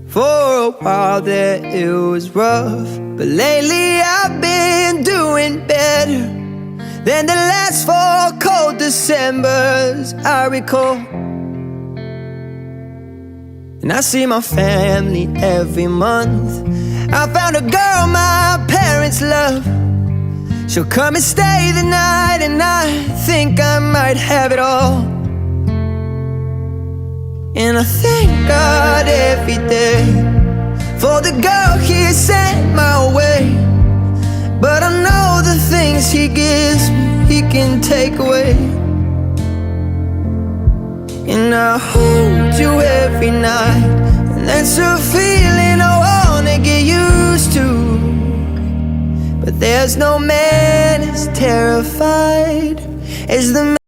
For a while there it was rough, but lately I've been doing better than the last 4 cold Decembers I recall. And I see my family every month. I found a girl my parents love. She'll come and stay the night, and I think I might have it all. And I thank God every day for the girl He sent my way. But I know the things He gives me, He can take away. And I hold you every night, and that's a feeling I wanna get used to. But there's no man as terrified as the man